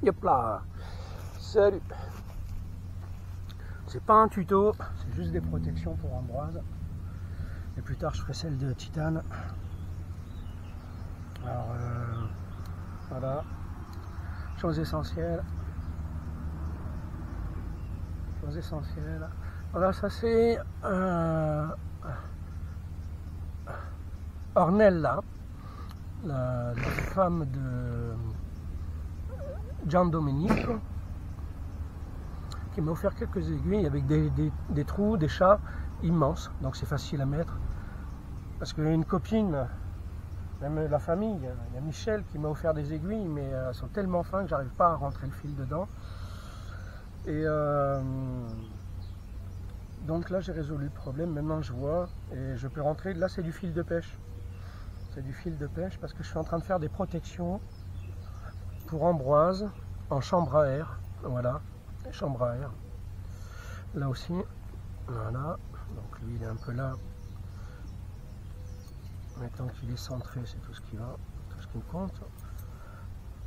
Yop là. Salut. C'est pas un tuto, c'est juste des protections pour Ambroise. Et plus tard je ferai celle de Titane. Alors voilà. Choses essentielles. Choses essentielles. Voilà, ça c'est Ornella, la femme de Gian Domenico, qui m'a offert quelques aiguilles avec des trous, des chats immenses, donc c'est facile à mettre. Parce qu'il y a une copine, même la famille, il y a Michel qui m'a offert des aiguilles, mais elles sont tellement fins que j'arrive pas à rentrer le fil dedans. Et donc là j'ai résolu le problème, maintenant je vois et je peux rentrer. Là c'est du fil de pêche. C'est du fil de pêche parce que je suis en train de faire des protections pour Ambroise en chambre à air. Voilà, chambre à air. Là aussi, voilà. Donc lui il est un peu là. Mais tant qu'il est centré, c'est tout ce qui va, tout ce qui compte.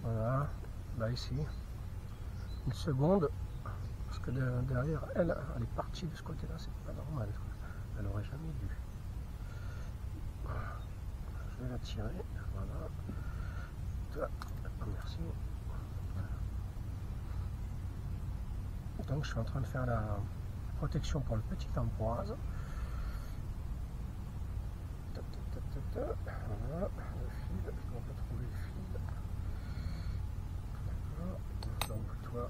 Voilà, là ici. Une seconde. Parce que derrière, elle est partie de ce côté-là, c'est pas normal. Elle aurait jamais dû. Voilà. Je vais la tirer. Voilà. Merci. Voilà. Donc je suis en train de faire la protection pour le petit Ambroise. Voilà, le fil, je dois retrouver le fil. D'accord. Donc toi.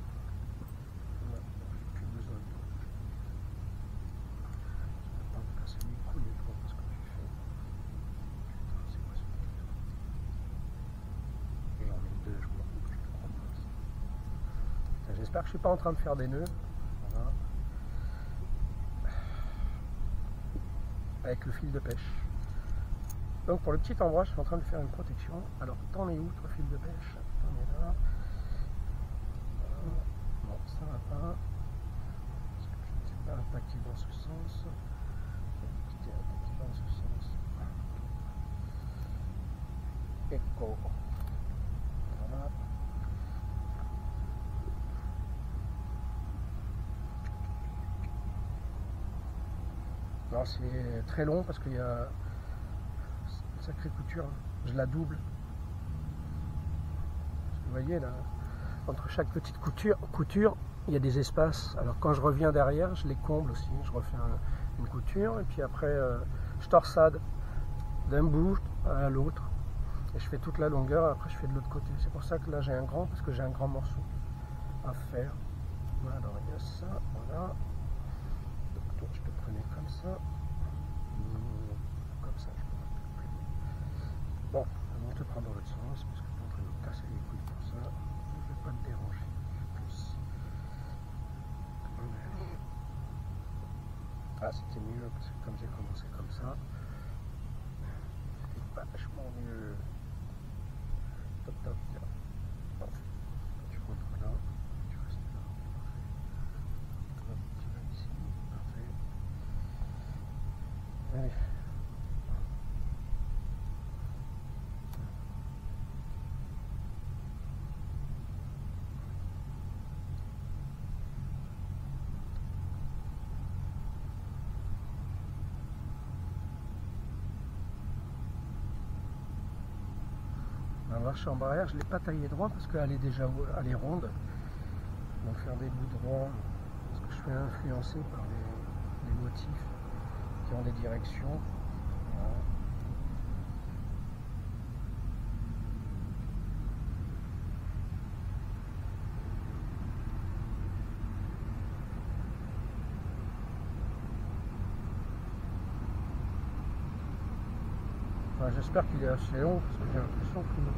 J'espère que je ne suis pas en train de faire des nœuds. Voilà. Avec le fil de pêche. Donc pour le petit Ambroise, je suis en train de faire une protection. Alors t'en es où toi, fil de pêche? T'en es là. Non, ça va pas. C'est pas attaqué dans ce sens. C'était attaqué dans ce sens. Echo. Voilà. Alors c'est très long parce qu'il y a une sacrée couture, je la double. Vous voyez là, entre chaque petite couture, il y a des espaces. Alors quand je reviens derrière, je les comble aussi, je refais une couture et puis après je torsade d'un bout à l'autre et je fais toute la longueur, après je fais de l'autre côté. C'est pour ça que là j'ai un grand, parce que j'ai un grand morceau à faire. Voilà, alors il y a ça, voilà. Donc toi je te prenais comme ça. Comme ça, je peux plus. Bon, on va te prendre dans l'autre sens parce que tu es en train de me casser les couilles pour ça. Je ne vais pas te déranger plus. Ah, c'était mieux parce que comme j'ai commencé comme ça, c'était vachement mieux. Top, top, tiens. Bon, tu rentres là, tu restes là. Toi, tu vas ici. Parfait. Allez. La chambre à air, je ne l'ai pas taillée droit parce qu'elle est déjà ronde. Donc faire des bouts droits, parce que je suis influencé par les motifs qui ont des directions. Voilà. J'espère qu'il est assez long parce que j'ai l'impression que non.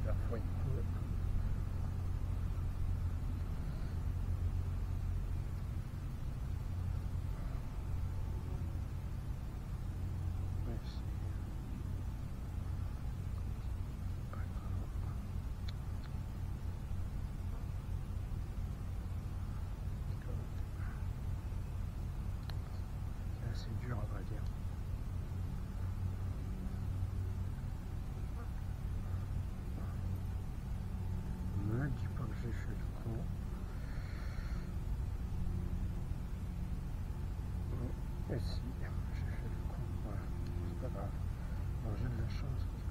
faire fouiller un peu. C'est dur à vrai dire. Ne me dis pas que j'ai fait le con. Et si, j'ai fait le con. Voilà, c'est pas grave. Bon, j'ai de la chance parce que...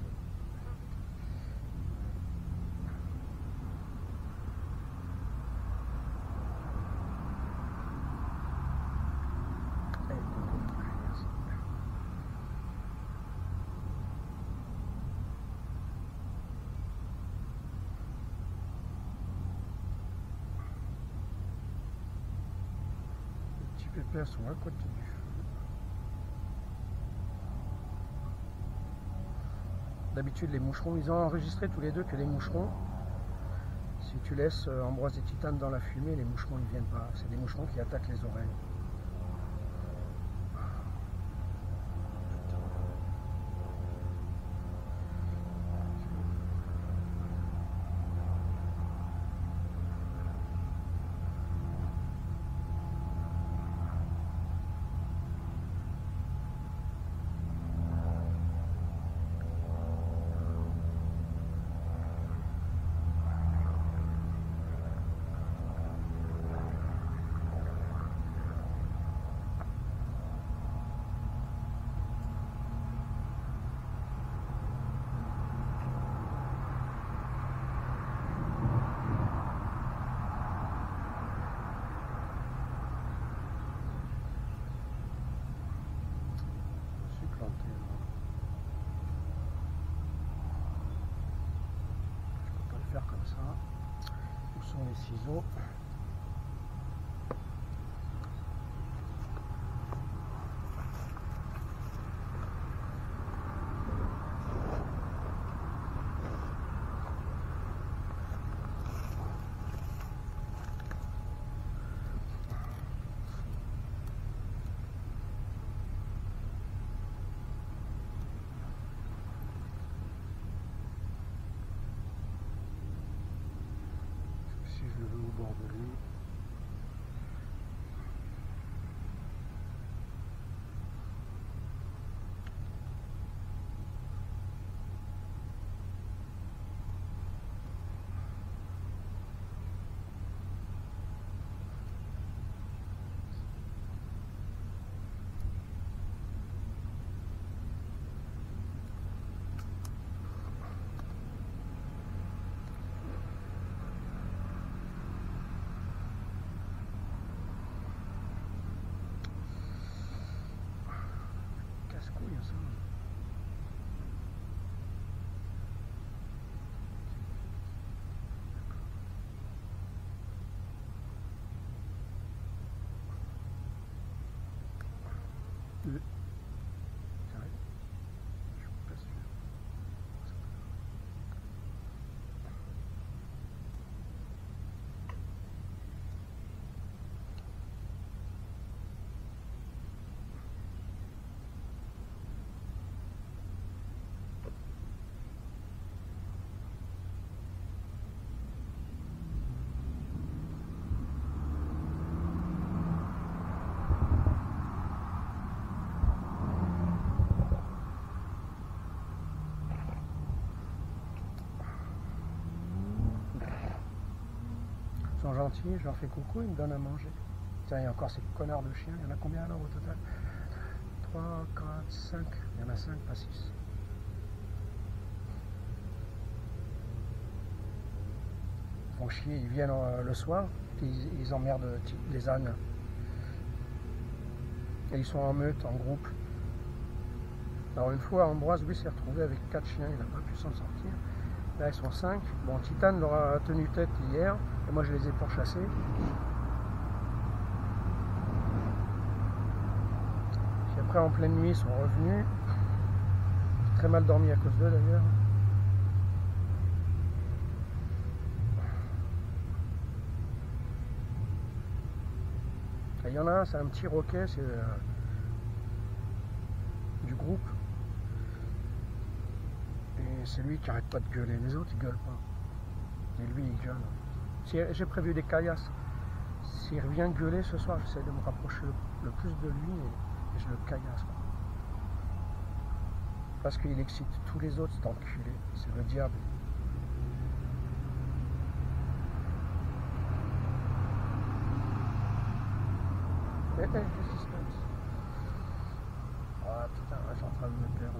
Les pépères sont à côté du feu. D'habitude, les moucherons, ils ont enregistré tous les deux que les moucherons, si tu laisses Ambroise et Titane dans la fumée, les moucherons ils viennent pas. C'est des moucherons qui attaquent les oreilles. Comme ça. Où sont les ciseaux? Bord de lui. Ils sont gentils, je leur fais coucou, ils me donnent à manger. Tiens, il y a encore ces connards de chiens, il y en a combien alors au total? 3, 4, 5, il y en a 5, pas 6. Ils font chier, ils viennent le soir, ils emmerdent les ânes. Et ils sont en meute, en groupe. Alors une fois, Ambroise, lui, s'est retrouvé avec 4 chiens, il n'a pas pu s'en sortir. Là, ils sont 5. Bon, Titane leur a tenu tête hier, et moi, je les ai pourchassés. Puis après, en pleine nuit, ils sont revenus. J'ai très mal dormi à cause d'eux, d'ailleurs. y en a un, c'est un petit roquet, c'est du groupe. Et c'est lui qui arrête pas de gueuler. Les autres, ils gueulent pas. Et lui, il gueule. J'ai prévu des caillasses. S'il revient gueuler ce soir, j'essaie de me rapprocher le plus de lui et je le caillasse. Parce qu'il excite tous les autres, cet enculé. C'est le diable. Qu'est-ce qui se passe? Ah putain, je suis en train de me perdre.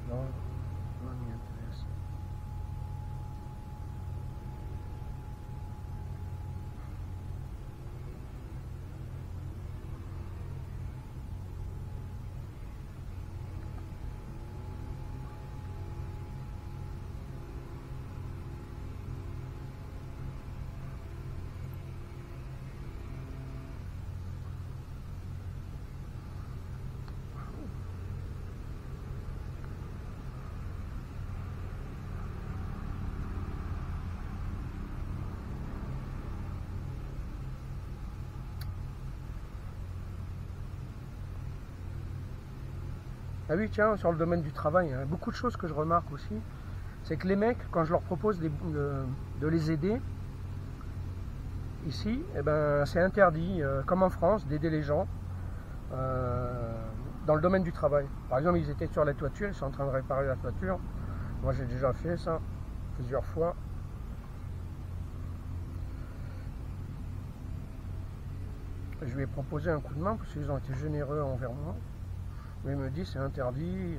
Non mi interessa. Ah oui, tiens, sur le domaine du travail, hein, beaucoup de choses que je remarque aussi, c'est que les mecs, quand je leur propose de les aider, ici, eh ben, c'est interdit, comme en France, d'aider les gens dans le domaine du travail. Par exemple, ils étaient sur la toiture, ils sont en train de réparer la toiture. Moi, j'ai déjà fait ça plusieurs fois. Je lui ai proposé un coup de main parce qu'ils ont été généreux envers moi. Mais il me dit c'est interdit,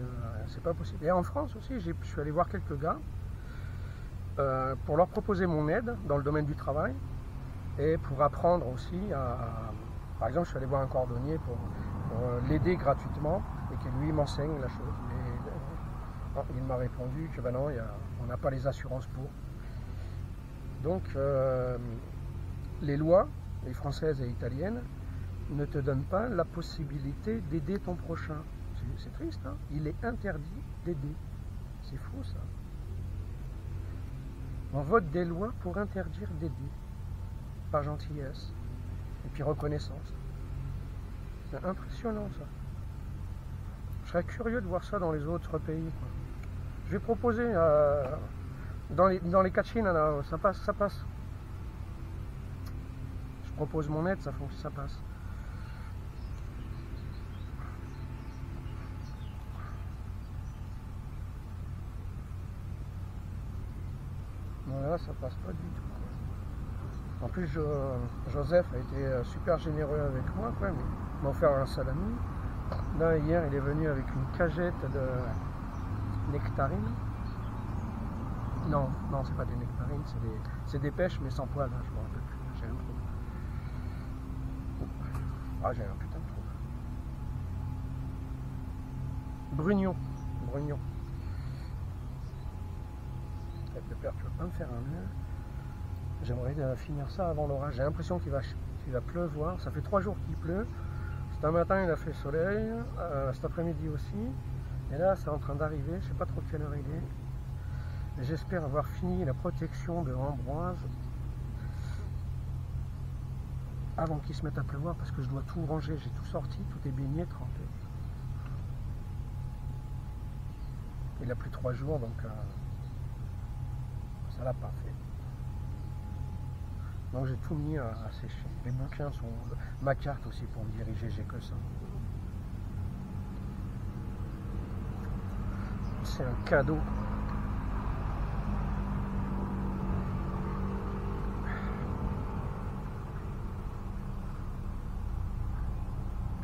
c'est pas possible. Et en France aussi, je suis allé voir quelques gars pour leur proposer mon aide dans le domaine du travail et pour apprendre aussi par exemple, je suis allé voir un cordonnier pour l'aider gratuitement et qui lui m'enseigne la chose. Mais il m'a répondu que ben non, on n'a pas les assurances pour. Donc les lois, les françaises et italiennes, ne te donnent pas la possibilité d'aider ton prochain. C'est triste, hein? Il est interdit d'aider. C'est fou ça. On vote des lois pour interdire d'aider, par gentillesse, et puis reconnaissance. C'est impressionnant ça. Je serais curieux de voir ça dans les autres pays, quoi. Je vais proposer dans les cachines, là, ça passe, ça passe. Je propose mon aide, ça passe. Voilà, ça passe pas du tout. En plus, Joseph a été super généreux avec moi, quoi, mais il m'a offert un salami. Là, hier, il est venu avec une cagette de nectarines. Non, c'est pas des nectarines, c'est des pêches, mais sans poils, hein, je me rappelle plus. J'ai un trou. Ah, j'ai un putain de trou. Brugnon. Le père, tu vas pas me faire un nœud. J'aimerais finir ça avant l'orage. J'ai l'impression qu'il va pleuvoir. Ça fait 3 jours qu'il pleut. Cet matin, il a fait soleil. Cet après-midi aussi. Et là, c'est en train d'arriver. Je sais pas trop quelle heure il est. J'espère avoir fini la protection de Ambroise avant qu'il se mette à pleuvoir parce que je dois tout ranger. J'ai tout sorti. Tout est baigné, trempé. Il a plus 3 jours, donc ça l'a pas fait. Donc j'ai tout mis à sécher. Les bouquins sont... Ma carte aussi pour me diriger, j'ai que ça. C'est un cadeau.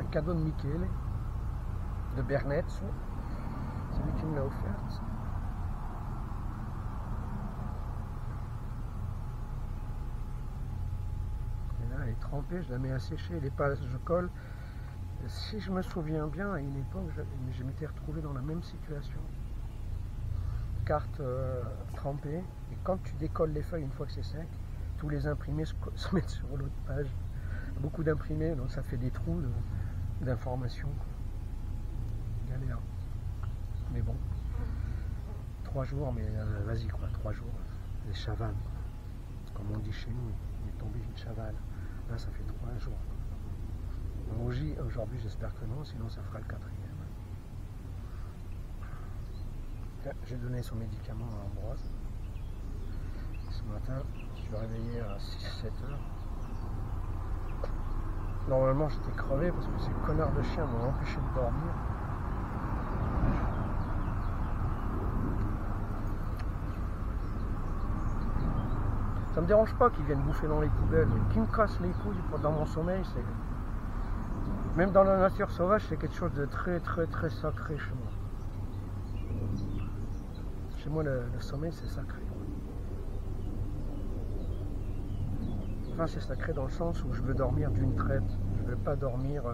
Un cadeau de Michele, de Bernezzo. C'est lui qui me l'a offert. Elle est trempée, je la mets à sécher, les pages je colle. Si je me souviens bien, à une époque, je m'étais retrouvé dans la même situation. Carte trempée, et quand tu décolles les feuilles une fois que c'est sec, tous les imprimés se mettent sur l'autre page. beaucoup d'imprimés, donc ça fait des trous d'informations. Galère. Mais bon, 3 jours, mais vas-y quoi, 3 jours, les chavales. Comme on dit chez nous, il est tombé une chavale. Là, ça fait 3 jours. Aujourd'hui, j'espère que non, sinon ça fera le 4e. J'ai donné son médicament à Ambroise. Ce matin, je suis réveillé à 6-7 heures. Normalement, j'étais crevé parce que ces connards de chiens m'ont empêché de dormir. Ça me dérange pas qu'ils viennent bouffer dans les poubelles, mais qu'ils me cassent les couilles dans mon sommeil, c'est... Même dans la nature sauvage, c'est quelque chose de très très très sacré chez moi. Chez moi, le sommeil, c'est sacré. Enfin, c'est sacré dans le sens où je veux dormir d'une traite. Je veux pas dormir...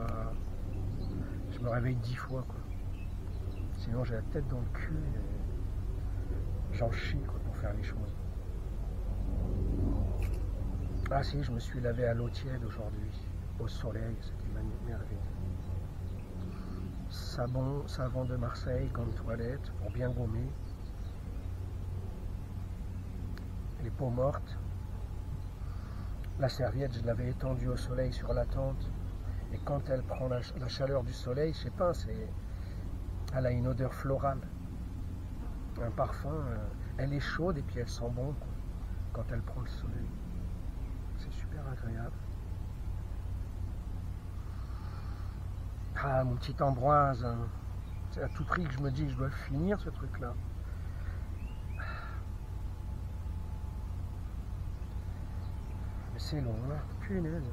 Je me réveille 10 fois, quoi. Sinon, j'ai la tête dans le cul et j'en chie, quoi, pour faire les choses. Ah si, je me suis lavé à l'eau tiède aujourd'hui, au soleil, c'était merveilleux. Savon de Marseille comme toilette pour bien gommer. Les peaux mortes. La serviette, je l'avais étendue au soleil sur la tente. Et quand elle prend la chaleur du soleil, je sais pas, elle a une odeur florale. Un parfum, elle est chaude et puis elle sent bon quoi, quand elle prend le soleil. C'est super agréable. Ah, mon petit Ambroise, hein. C'est à tout prix que je me dis que je dois le finir ce truc-là. Mais c'est long, hein. Punaise.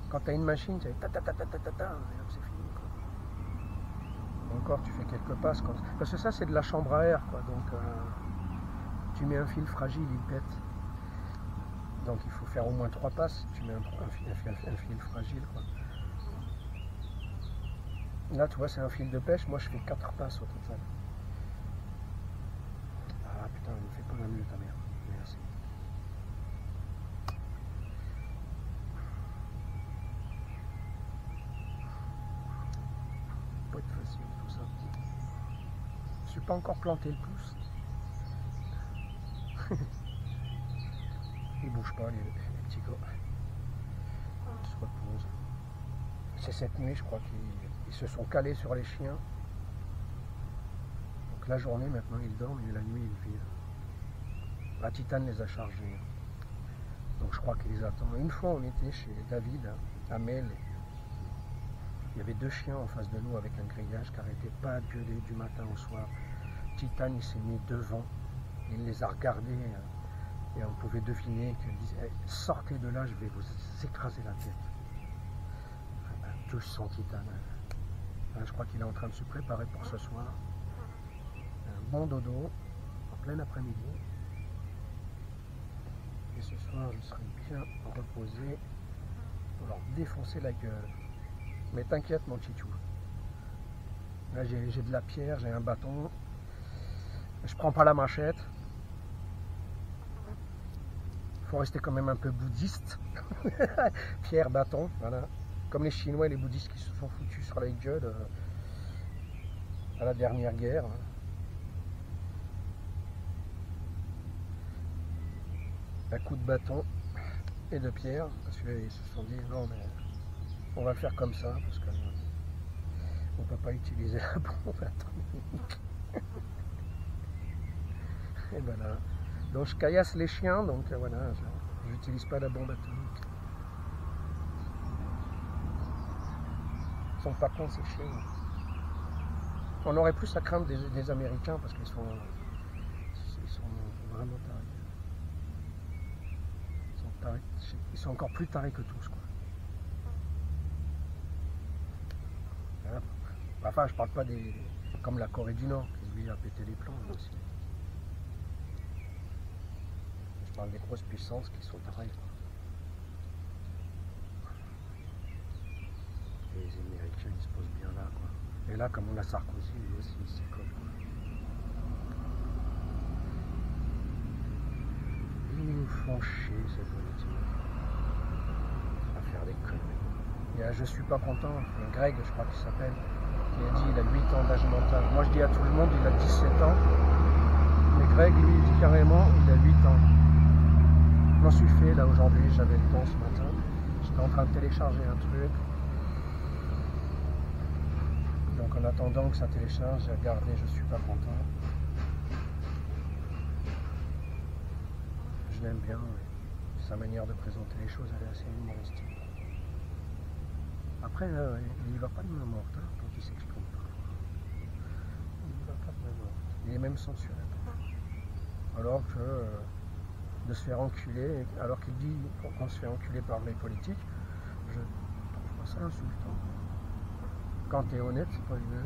Quand t'as une machine, c'est ta ta ta ta ta ta ta, c'est fini quoi. Encore tu fais quelques passes quand... Parce que ça c'est de la chambre à air quoi, donc tu mets un fil fragile, il pète. Donc il faut faire au moins 3 passes, tu mets un fil fragile quoi. Là tu vois c'est un fil de pêche, moi je fais 4 passes au total. Ah putain, ne me fais pas la mule ta mère. Merci. Pas être facile tout ça. Je suis pas encore planté le pouce. Ils bougent pas les petits gars. Ils se reposent. C'est cette nuit je crois qu'ils se sont calés sur les chiens. Donc la journée maintenant ils dorment et la nuit ils vivent. La Titane les a chargés. Donc je crois qu'il les attend. Une fois on était chez David à Mel. Il y avait 2 chiens en face de nous avec un grillage qui n'arrêtait pas de gueuler du matin au soir. Titane il s'est mis devant. Il les a regardés. Et on pouvait deviner qu'elle disait hey, sortez de là, je vais vous écraser la tête. Touche son Titane. Je crois qu'il est en train de se préparer pour ce soir. Un bon dodo, en plein après-midi. Et ce soir, je serai bien reposé pour leur défoncer la gueule. Mais t'inquiète, mon titou. Là, j'ai de la pierre, j'ai un bâton. Je prends pas la machette. Il faut rester quand même un peu bouddhiste. Pierre, bâton, voilà. Comme les Chinois et les bouddhistes qui se sont foutus sur la gueule à la dernière guerre. Un coup de bâton et de pierre, parce qu'ils se sont dit non mais on va le faire comme ça, parce qu'on ne peut pas utiliser la bombe atomique. Et voilà. Donc je caillasse les chiens, donc voilà, je n'utilise pas la bombe atomique. Ils sont pas cons ces chiens. On aurait plus à craindre des Américains parce qu'ils sont vraiment tarés. Ils sont encore plus tarés que tous quoi. Voilà. Enfin je parle pas des comme la Corée du Nord qui lui a pété les plombs aussi. Je parle des grosses puissances qui sont tarées. Et les Américains ils se posent bien là quoi. Et là comme on a Sarkozy lui aussi il s'y colle quoi. Ils nous font chier ces politiques. À faire des conneries. Il y a Je suis pas content, Greg, je crois qu'il s'appelle, qui a dit il a 8 ans d'âge mental. Moi je dis à tout le monde il a 17 ans, mais Greg lui il dit carrément il a 8 ans. Je m'en suis fait là aujourd'hui, j'avais le temps ce matin, j'étais en train de télécharger un truc. Donc en attendant que ça télécharge, j'ai regardé Je suis pas content. Je l'aime bien, oui. Sa manière de présenter les choses, elle est assez humoristique. Après, il ne va pas de main morte hein, quand il s'exprime parfois. Il ne va pas de main morte. Il est même censuré. Alors que de se faire enculer, alors qu'il dit qu'on se fait enculer par les politiques, je trouve pas ça insultant. Quand tu es honnête, c'est pas une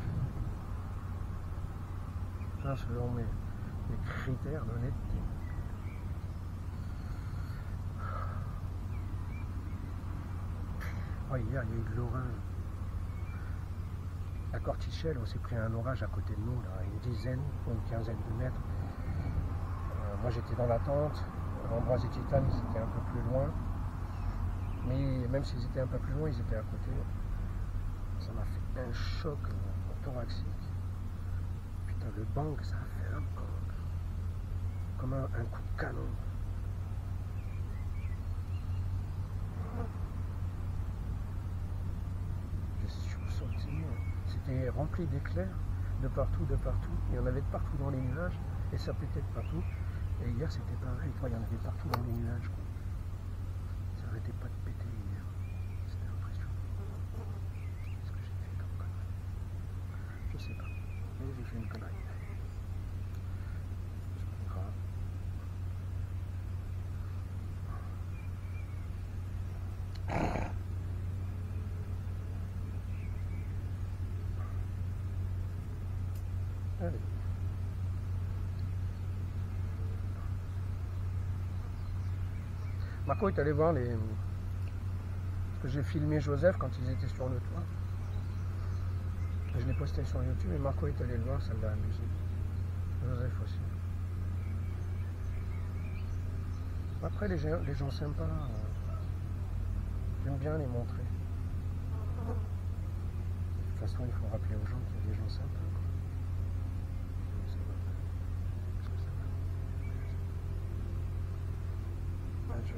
ça, selon mes critères d'honnêteté. Oh, hier, il y a eu de l'orage. À Cortichel, on s'est pris un orage à côté de nous, là, à une dizaine ou une quinzaine de mètres. Moi, j'étais dans la tente. Ambroise et Titane, ils étaient un peu plus loin. Mais même s'ils étaient un peu plus loin, ils étaient à côté. Ça m'a fait un choc thoracique. Putain, le bang, ça a fait un bang. Comme un coup de canon. J'ai sursauté. C'était rempli d'éclairs de partout, de partout. Il y en avait de partout dans les nuages et ça pétait de partout. Et hier, c'était pareil. Il y en avait partout dans les nuages. Quoi. Ça n'arrêtait pas de péter hier. C'était impressionnant. Qu'est-ce que j'ai fait comme connerie? Je sais pas. Mais j'ai fait une connerie. C'est pas grave. Allez. Marco est allé voir les... Parce que j'ai filmé Joseph quand ils étaient sur le toit. Je l'ai posté sur YouTube et Marco est allé le voir, ça l'a amusé. Joseph aussi. Après, les gens sympas, j'aime bien les montrer. De toute façon, il faut rappeler aux gens qu'il y a des gens sympas.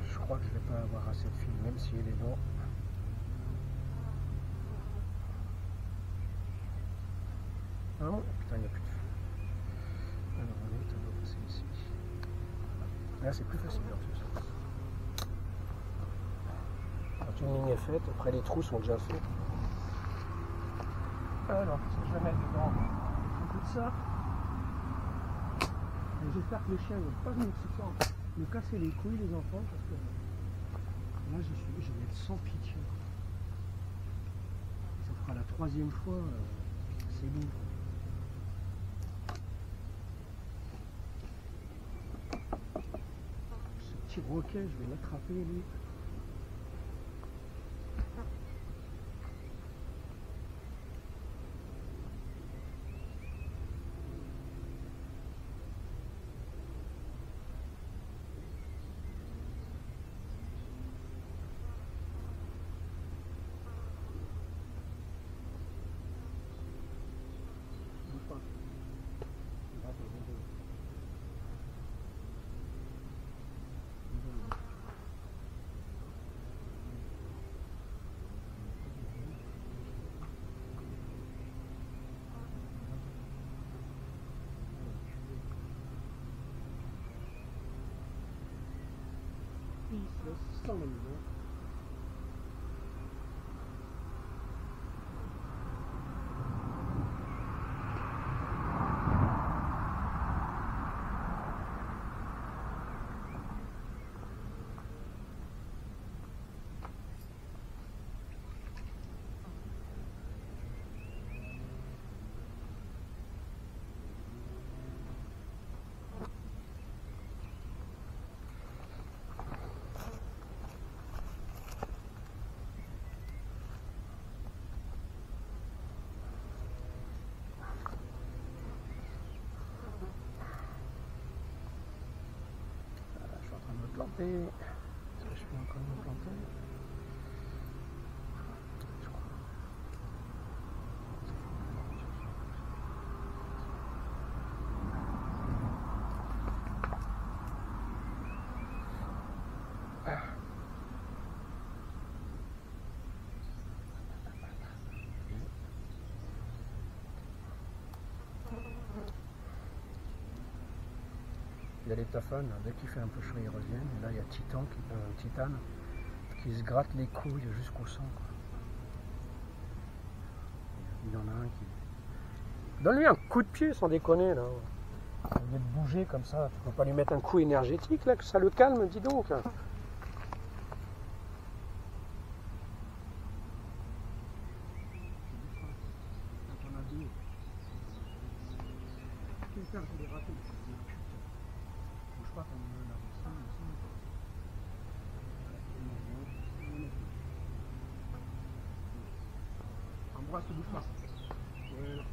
Je crois que je ne vais pas avoir assez de films, même s'il est long. Ah non, putain, il n'y a plus de film. Alors, on va passer ici. Là, c'est plus facile en plus. Quand une ligne est faite, après les trous sont déjà faits. Alors, je vais mettre dedans un peu de ça. Et j'espère que les chiens ne vont pas venir ce soir me casser les couilles, les enfants, parce que là, je vais être sans pitié. Ça fera la 3e fois, c'est lourd. Ce petit roquet, je vais l'attraper, lui. Sans la maison. Planter. Est-ce que je peux encore me planter? Il y a les tafans, dès qu'il fait un peu chaud, ils reviennent. Et là, il y a Titane qui se gratte les couilles jusqu'au sang, quoi. Il y en a un qui... Donne-lui un coup de pied, sans déconner, là. Au lieu de bouger comme ça, tu peux pas lui mettre un coup énergétique, là, que ça le calme, dis donc. Embrasse, te bouge pas. Voilà.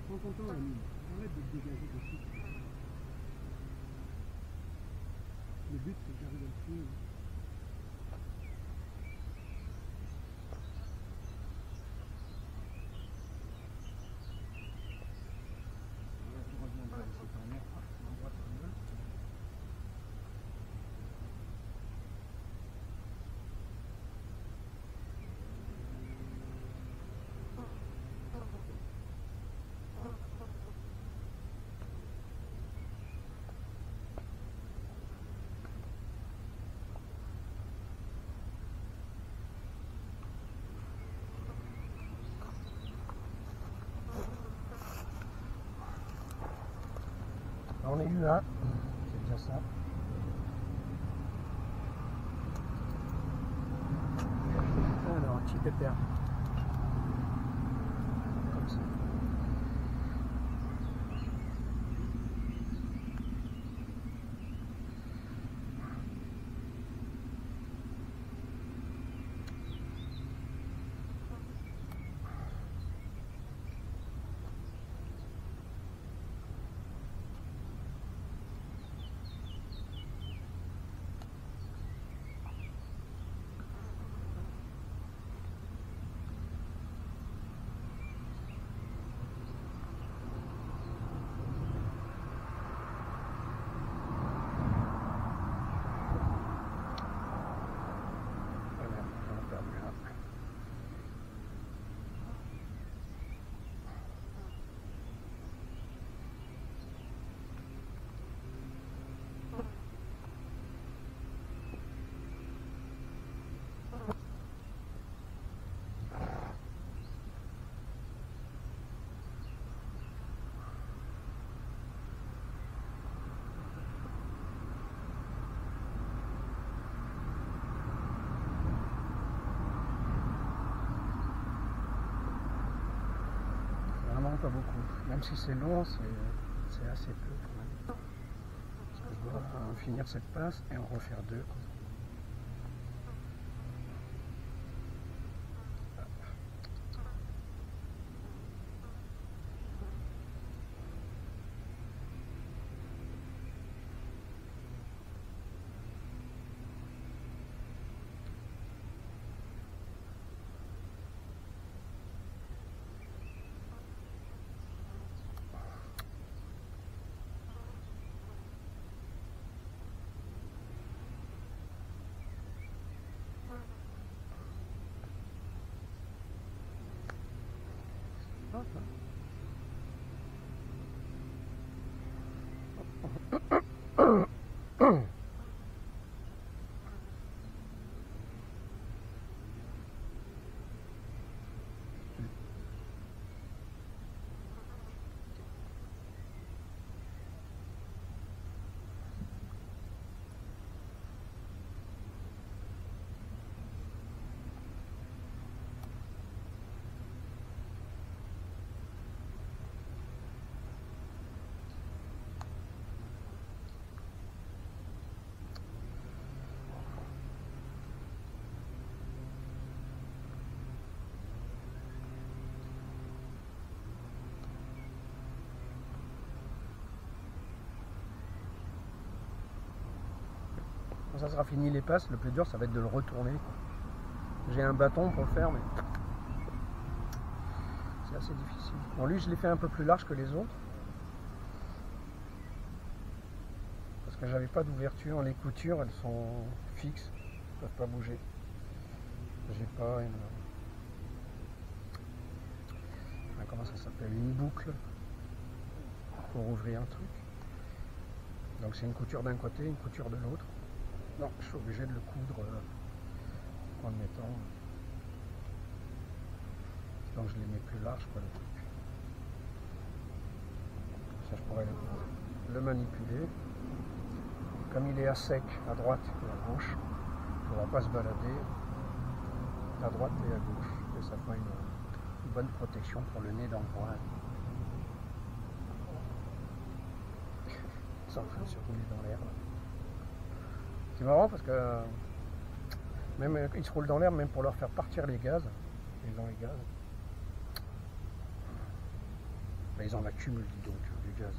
Prends ton temps, l'ami. Arrête de te dégager de suite. Le but, c'est que j'arrive à le finir. Tu reviendras ici, t'en es. L'endroit de ton gueule. On est eu un, c'est déjà ça. Alors, petit pépère. Comme ça. Pas beaucoup, même si c'est long, c'est assez peu quand même. Parce que je dois finir cette passe et en refaire deux, quoi. Quand ça sera fini les passes, le plus dur ça va être de le retourner. J'ai un bâton pour le faire, mais c'est assez difficile. Bon, lui je l'ai fait un peu plus large que les autres. Parce que j'avais pas d'ouverture. Les coutures elles sont fixes, elles peuvent pas bouger. J'ai pas une... Comment ça s'appelle? Une boucle pour ouvrir un truc. Donc c'est une couture d'un côté, une couture de l'autre. Donc je suis obligé de le coudre en le mettant. Donc je les mets plus larges quoi le truc. Ça je pourrais le manipuler. Comme il est à sec à droite et à gauche, il ne pourra pas se balader à droite et à gauche. Et ça fera une bonne protection pour le nez d'Ambroise. Ils sont en train de se rouler dans l'air. C'est marrant parce que même ils se roulent dans l'air même pour leur faire partir les gaz. Ils ont les gaz. Ben, ils en accumulent dis donc du gaz.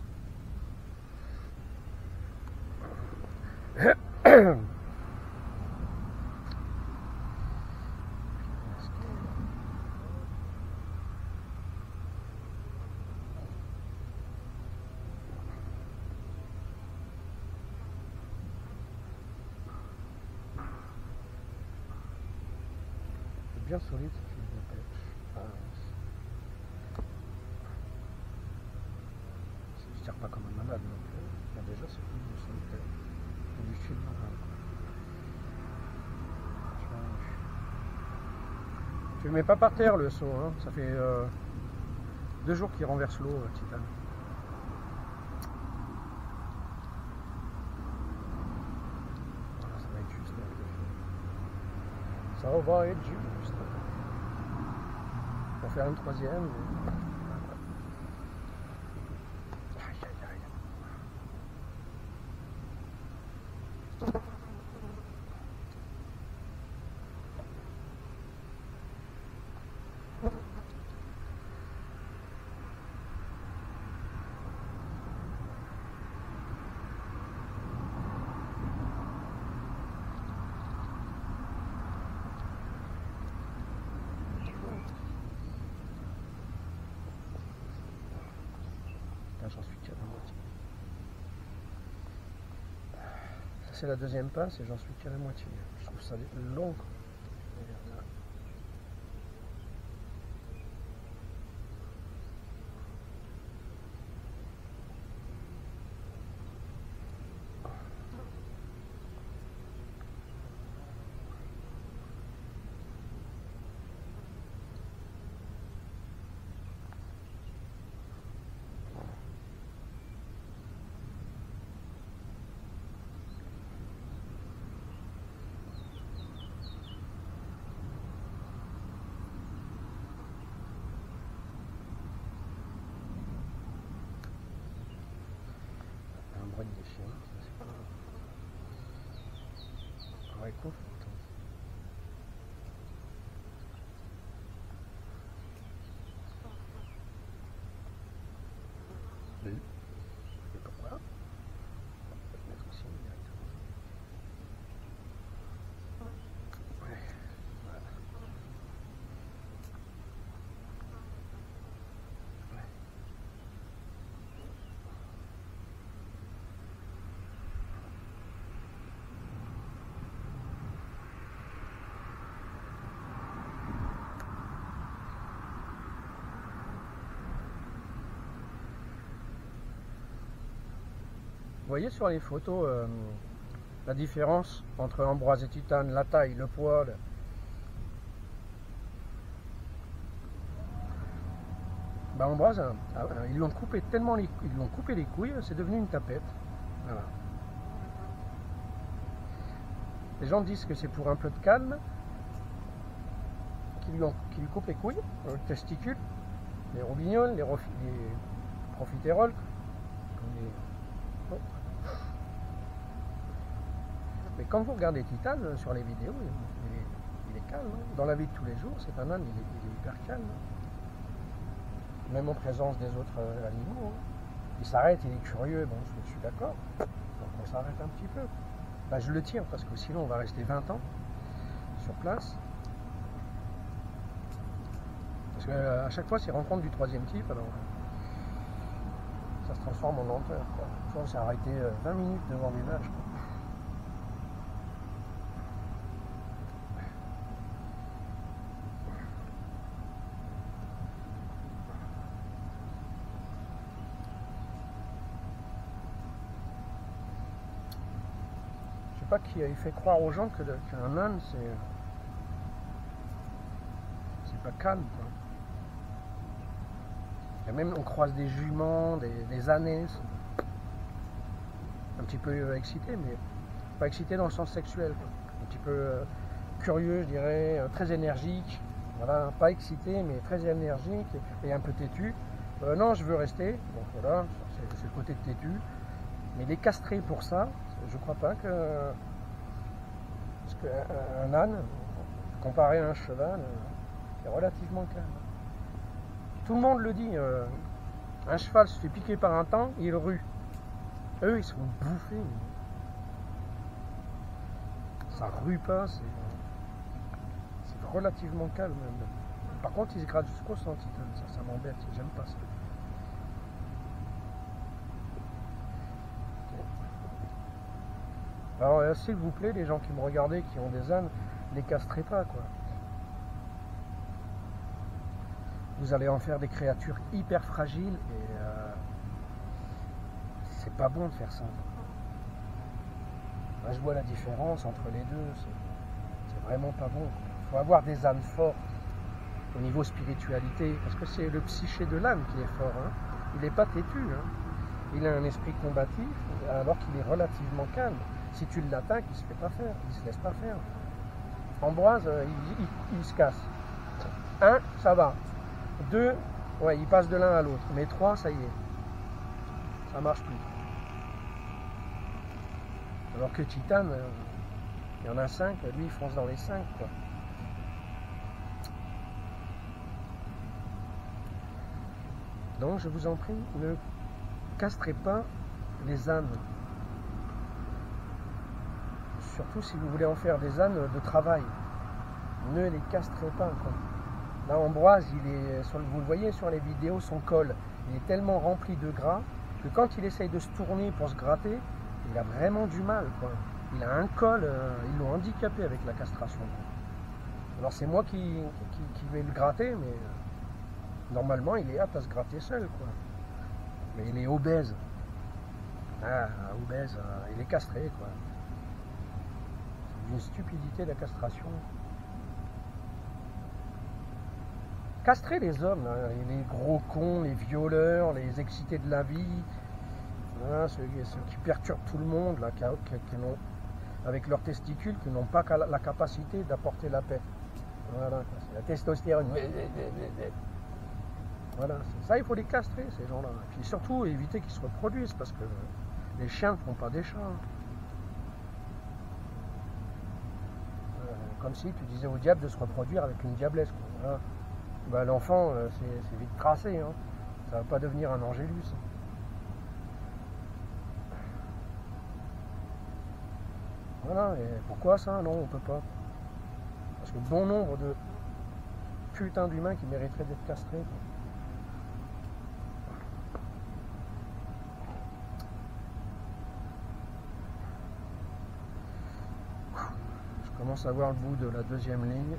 Bien solide ce fil de pêche. Je ne tire pas comme un malade non plus. Il y a déjà ce fil de solide. Du fil normal. Tu le mets pas par terre le seau. Hein. Ça fait 2 jours qu'il renverse l'eau, Titane. Ça va être juste. Ça va être juste. Pour faire une troisième. Mais... Aïe, aïe, aïe. J'en suis qu'à la moitié. C'est la deuxième passe et j'en suis qu'à la moitié. Je trouve ça long. Des chiens, ça c'est pas... Ouais, cool. Et pourquoi? On peut le mettre ici directement. Ouais, voilà. Vous voyez sur les photos la différence entre Ambroise et Titane, la taille, le poids. Bah Ambroise, ils l'ont coupé tellement ils l'ont coupé les couilles, c'est devenu une tapette. Voilà. Les gens disent que c'est pour un peu de calme qu'ils lui coupent les couilles, les testicules, les robignoles, les profiteroles. Mais quand vous regardez Titane sur les vidéos, il est calme. Hein. Dans la vie de tous les jours, c'est un âne, il est hyper calme. Même en présence des autres animaux. Hein. Il s'arrête, il est curieux, bon, je suis d'accord. Donc on s'arrête un petit peu. Bah, je le tire parce que sinon on va rester 20 ans sur place. Parce qu'à chaque fois, c'est rencontre du troisième type, alors ça se transforme en lenteur. On s'est arrêté 20 minutes devant des vaches. Je sais pas qui a fait croire aux gens qu'un âne, c'est pas calme, quoi. Et même on croise des juments, des ânes, un petit peu excités, mais pas excités dans le sens sexuel, quoi. Un petit peu curieux, je dirais, très énergique. Voilà, pas excité, mais très énergique et un peu têtu. Non, je veux rester. Donc voilà, c'est le côté têtu. Mais les castrer pour ça, je crois pas que. Parce qu'un âne, comparé à un cheval, est relativement calme. Tout le monde le dit. Un cheval se fait piquer par un temps, il rue. Eux, ils sont bouffés. Ça rue pas, c'est relativement calme. Par contre, ils se grattent jusqu'au centitone. Ça m'embête, j'aime pas ça. Alors, s'il vous plaît, les gens qui me regardez, qui ont des ânes, les castrez pas, quoi. Vous allez en faire des créatures hyper fragiles et c'est pas bon de faire ça. Moi, je vois la différence entre les deux, c'est vraiment pas bon. Il faut avoir des ânes forts au niveau spiritualité, parce que c'est le psyché de l'âne qui est fort. Hein. Il n'est pas têtu. Hein. Il a un esprit combatif, alors qu'il est relativement calme. Si tu l'attaques, il ne se fait pas faire, il ne se laisse pas faire. Ambroise, il se casse. 1, ça va. 2, ouais, il passe de l'un à l'autre. Mais 3, ça y est. Ça marche plus. Alors que Titane, il y en a 5, lui il fonce dans les 5, quoi. Donc je vous en prie, ne castrez pas les ânes. Surtout si vous voulez en faire des ânes de travail. Ne les castrez pas, quoi. Là, Ambroise, vous le voyez sur les vidéos, son col, il est tellement rempli de gras que quand il essaye de se tourner pour se gratter, il a vraiment du mal, quoi. Il a un col, ils l'ont handicapé avec la castration. Alors c'est moi qui vais le gratter, mais normalement il est apte à se gratter seul, quoi. Mais il est obèse. Ah, obèse, il est castré, quoi. C'est une stupidité la castration. Castrer les hommes, là, les gros cons, les violeurs, les excités de la vie, hein, ceux qui perturbent tout le monde, là, avec leurs testicules, qui n'ont pas la capacité d'apporter la paix. Voilà, c'est la testostérone. Voilà, ça, il faut les castrer, ces gens-là. Et puis surtout, éviter qu'ils se reproduisent, parce que les chiens ne font pas des chats. Comme si tu disais au diable de se reproduire avec une diablesse, quoi. Voilà. Ben, l'enfant, c'est vite tracé, hein. Ça ne va pas devenir un angélus. Voilà, et pourquoi ça? Non, on peut pas. Parce que bon nombre de putains d'humains qui mériteraient d'être castrés, quoi. Je commence à voir le bout de la deuxième ligne.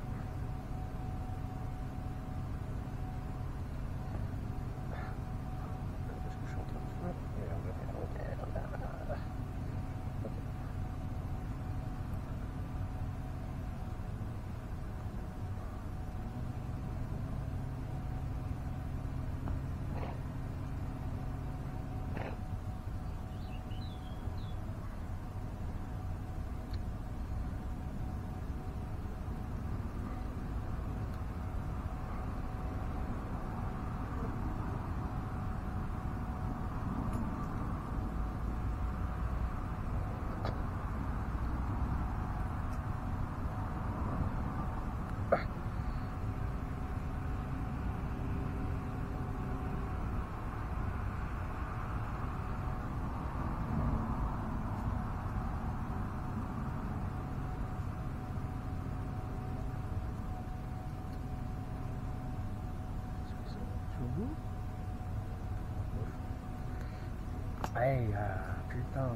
Ouais, putain.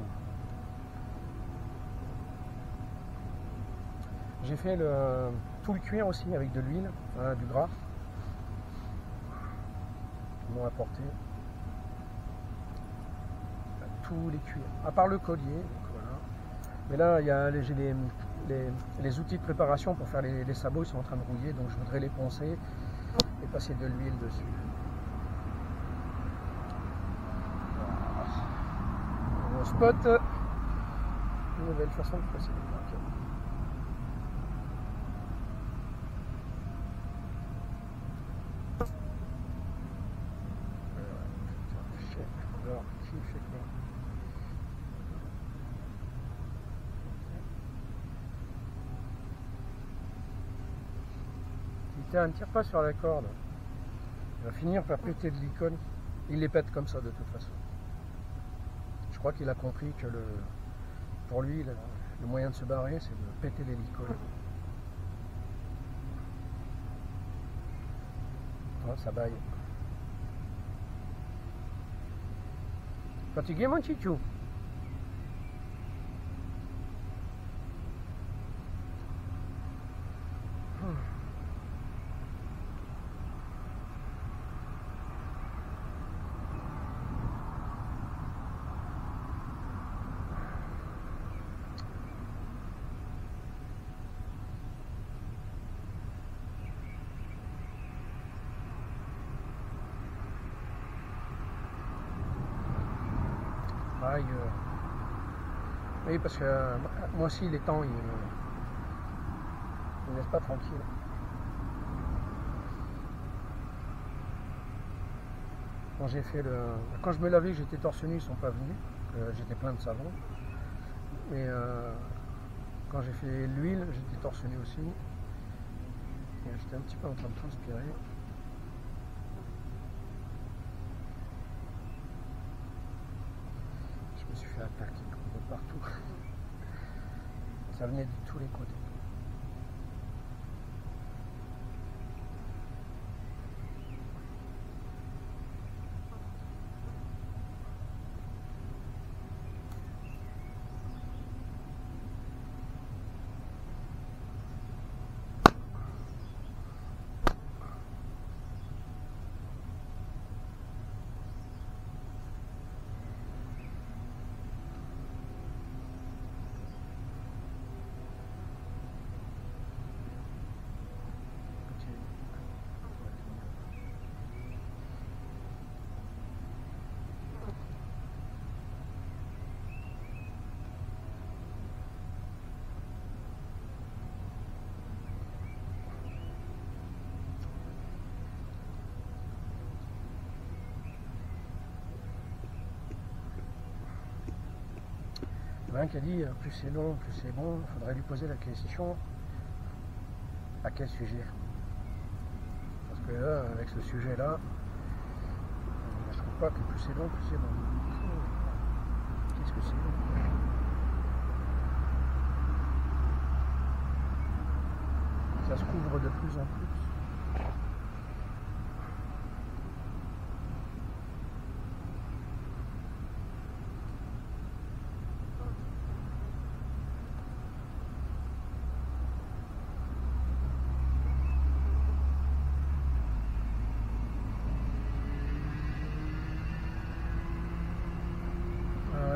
J'ai fait tout le cuir aussi avec de l'huile, du gras. Ils m'ont apporté tous les cuirs, à part le collier. Donc voilà. Mais là, j'ai les outils de préparation pour faire les sabots, ils sont en train de rouiller, donc je voudrais les poncer et passer de l'huile dessus. Mon spot, une nouvelle façon de passer les plaques. Alors, qui fait quoi? Tiens, ne tire pas sur la corde. Il va finir par péter de l'icône. Il les pète comme ça de toute façon. Je crois qu'il a compris que pour lui, le moyen de se barrer, c'est de péter les licones. Oh, ça baille. Fatigué, mon chichou? Aïe. Oui, parce que moi aussi, les temps, ils me laissent pas tranquille. Quand je me lavais, j'étais torse nu, ils sont pas venus. J'étais plein de savon. Mais quand j'ai fait l'huile, j'étais torse nu aussi. Et j'étais un petit peu en train de transpirer. Je me suis fait attaquer de partout. Ça venait de tous les côtés. Il y en a un qui a dit plus c'est long, plus c'est bon, il faudrait lui poser la question à quel sujet. Parce que là, avec ce sujet-là, je trouve pas que plus c'est long, plus c'est bon. Qu'est-ce que c'est long? Ça se couvre de plus en plus.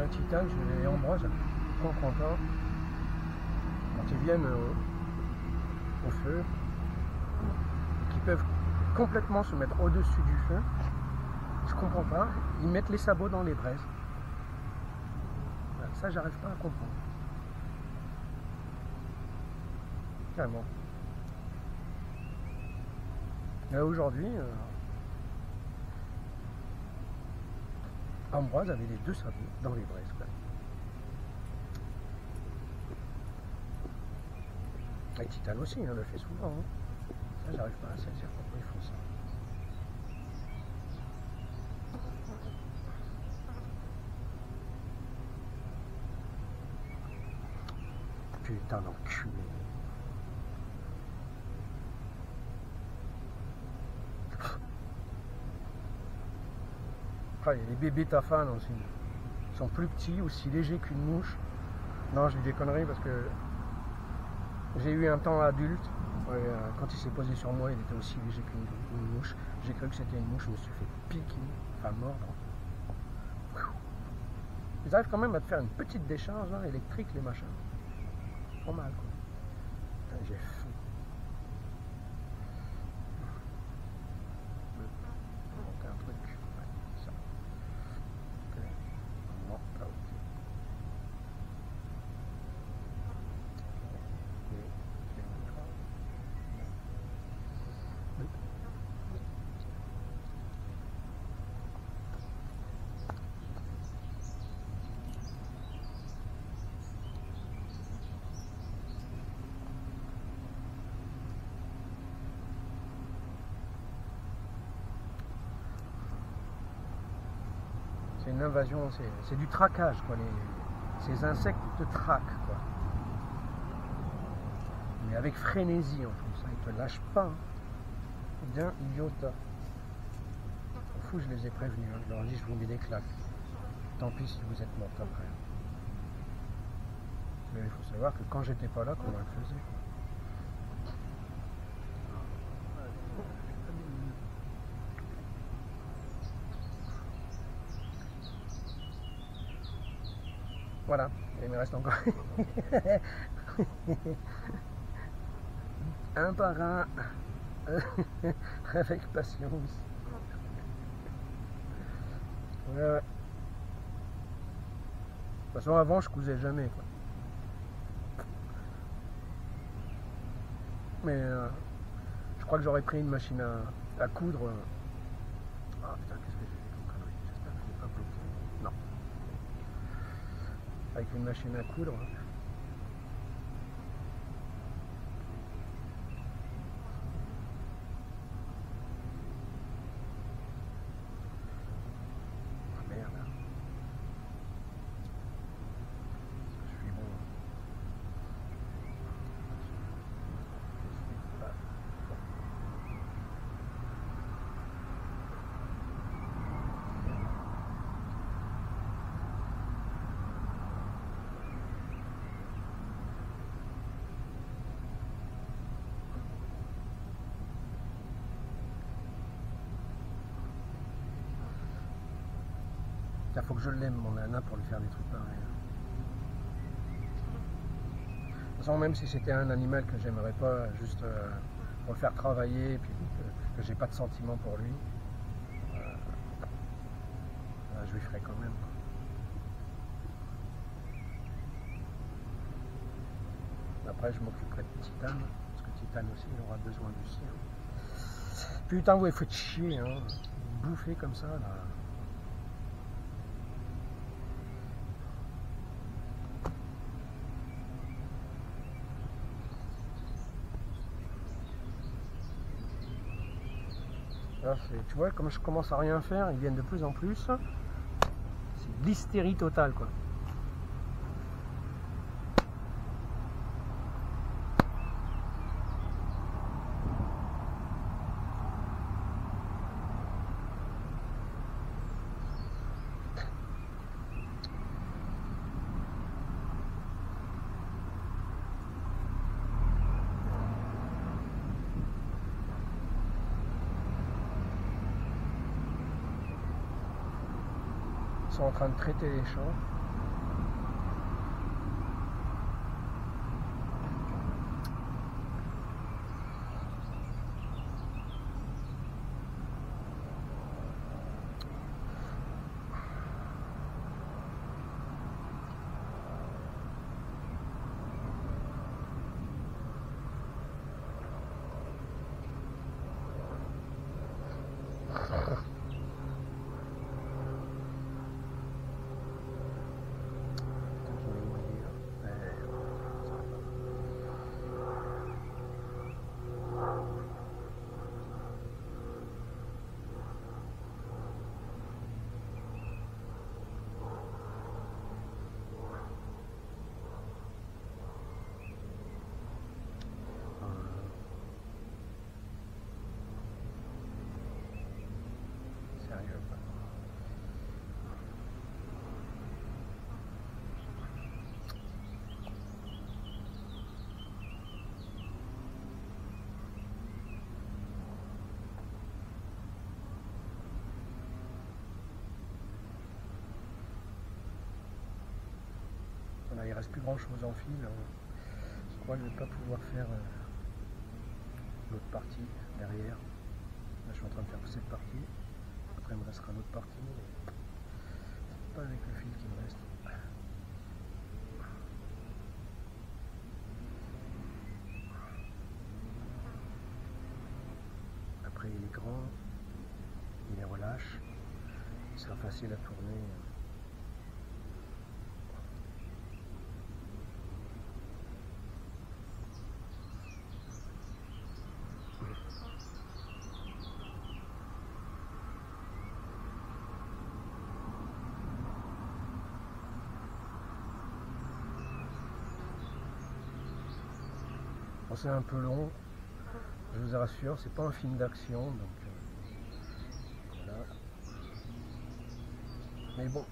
Titane, je les Ambroise, quand content, quand ils viennent au feu, qui peuvent complètement se mettre au-dessus du feu, je comprends pas, ils mettent les sabots dans les braises. Ça, j'arrive pas à comprendre. Carrément. Là aujourd'hui, Ambroise avait les deux sabots dans les braises. Et Titane aussi, on le fait souvent. Hein. Ça, j'arrive pas à saisir pourquoi ils font ça. Putain d'enculé. Ah, il y a les bébés Tafan aussi. sont plus petits, aussi légers qu'une mouche. Non, je dis des conneries parce que j'ai eu un temps adulte. Quand il s'est posé sur moi, il était aussi léger qu'une mouche. J'ai cru que c'était une mouche, je me suis fait piquer, enfin mordre. Ils arrivent quand même à te faire une petite décharge là, électrique, les machins. Pas mal quoi. Putain, j'ai faim. Un truc. Ouais, ça. Okay. Non, pas ok. C'est une invasion, c'est du traquage quoi. Ces insectes te traquent quoi. Mais avec frénésie en plus, hein, ils te lâchent pas. Hein. D'un iota. Au fou, je les ai prévenus, hein. Je leur ai dit je vous mets des claques. Tant pis si vous êtes morts après. Mais il faut savoir que quand j'étais pas là, comment elle faisait quoi. Voilà, il me reste encore un par un, avec patience. Ouais, ouais. De toute façon, avant, je cousais jamais, quoi. Mais je crois que j'aurais pris une machine à coudre. Ah putain, qu'est-ce que j'ai fait comme connerie? J'espère que je l'ai pas bloqué. Non. Avec une machine à coudre. Ah merde. Je suis bon. Je suis pas bon. Il faut que je l'aime mon nana pour lui faire des trucs pareils. De toute façon, même si c'était un animal que j'aimerais pas, juste pour le faire travailler, et puis que j'ai pas de sentiment pour lui, je lui ferai quand même. Après, je m'occuperai de Titane, parce que Titane aussi, il aura besoin du sien. Putain, vous, il faut te chier, hein. Bouffer comme ça, là. Là, tu vois, comme je commence à rien faire, ils viennent de plus en plus. C'est l'hystérie totale, quoi. Ils sont en train de traiter les champs. reste plus grand chose en fil. Je crois que je ne vais pas pouvoir faire l'autre partie derrière. Là, je suis en train de faire cette partie. Après, il me restera l'autre partie. C'est pas avec le fil qui me reste. Après, il est grand. Il les relâche. Il sera facile à tourner. Bon, c'est un peu long, je vous rassure, c'est pas un film d'action, donc voilà. Mais bon,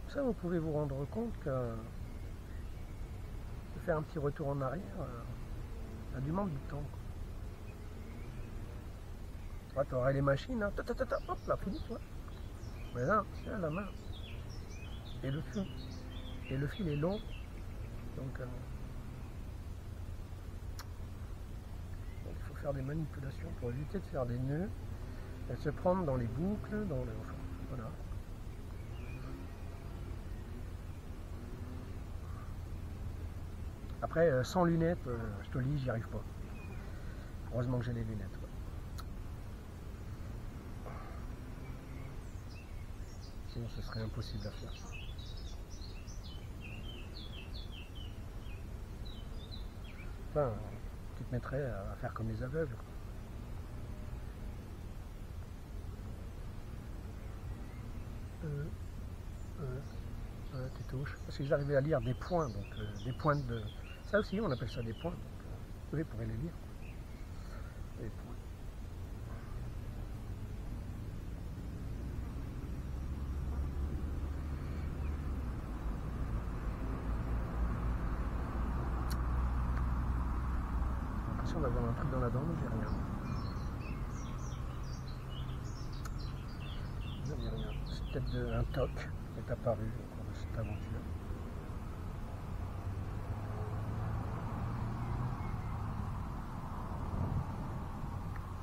ça vous pouvez vous rendre compte que de faire un petit retour en arrière, ça demande du temps. Ouais, tu aurais les machines, hein, hop là, fini toi. Mais là, c'est à la main. Et le fil est long, donc il faut faire des manipulations pour éviter de faire des nœuds et de se prendre dans les boucles, dans les... Enfin, voilà. Après, sans lunettes, je te le dis, j'y arrive pas. Heureusement que j'ai les lunettes. Ouais. Sinon, ce serait impossible à faire. Enfin, tu te mettrais à faire comme les aveugles. Tu touches. Parce que j'arrivais à lire des points, donc des pointes de... Ça aussi, on appelle ça des points. Donc, vous pourrez les lire. Des points. J'ai l'impression d'avoir un truc dans la dent, mais j'ai rien. J'ai rien. C'est peut-être un toc qui est apparu au cours de cette aventure.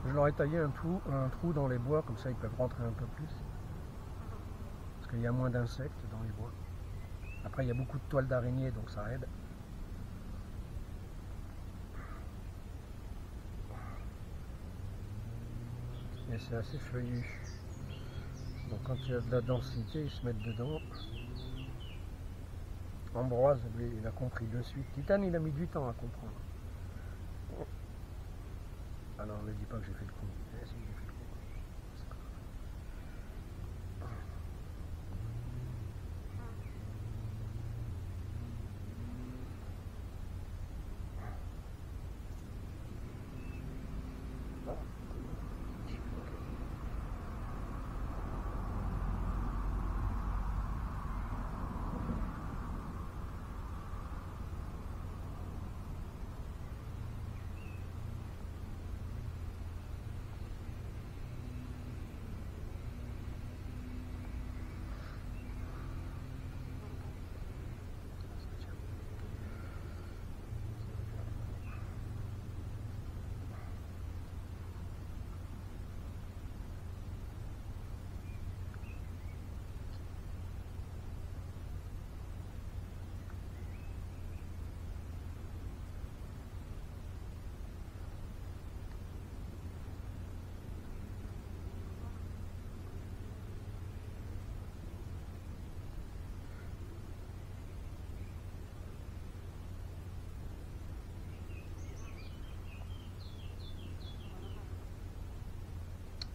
Je leur ai taillé un trou dans les bois, comme ça ils peuvent rentrer un peu plus. Parce qu'il y a moins d'insectes dans les bois. Après il y a beaucoup de toiles d'araignée, donc ça aide. Et c'est assez feuillu. Donc quand il y a de la densité, ils se mettent dedans. Ambroise, lui, il a compris de suite. Titane, il a mis du temps à comprendre. Ah non, ne dis pas que j'ai fait le coup. Eh, si, j'ai fait le coup. C'est pas grave.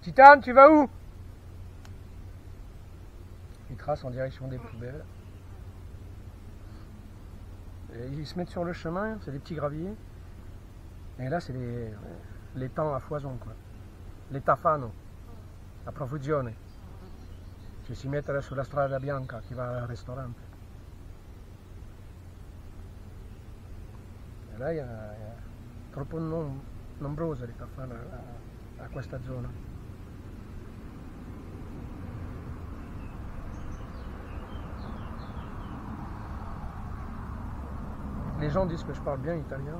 Titane, tu vas où? Ils tracent en direction des poubelles. Et ils se mettent sur le chemin, c'est des petits graviers. Et là, c'est les temps à foison, quoi. Les tafano, a profusione. Ci si mettere sulla strada bianca qui va al ristorante. E là, il y a troppo nombrose le tafane a questa zona. gens disent que je parle bien italien.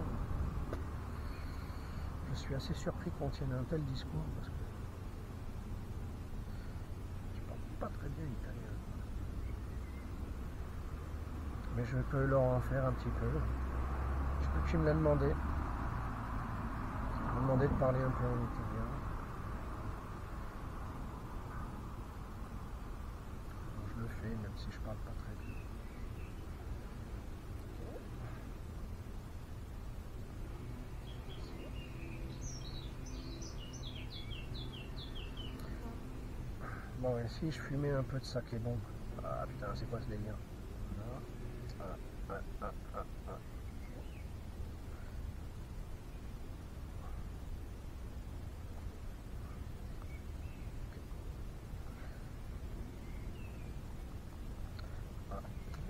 Je suis assez surpris qu'on tienne un tel discours parce que je parle pas très bien italien. Mais je peux leur en faire un petit peu. Je peux que me l'as demandé. Je me demandé de parler un peu en italien. Alors, je le fais même si je parle pas très bien. Bon, et si je fumais un peu de saké bon. Ah putain, c'est quoi ce délire? Je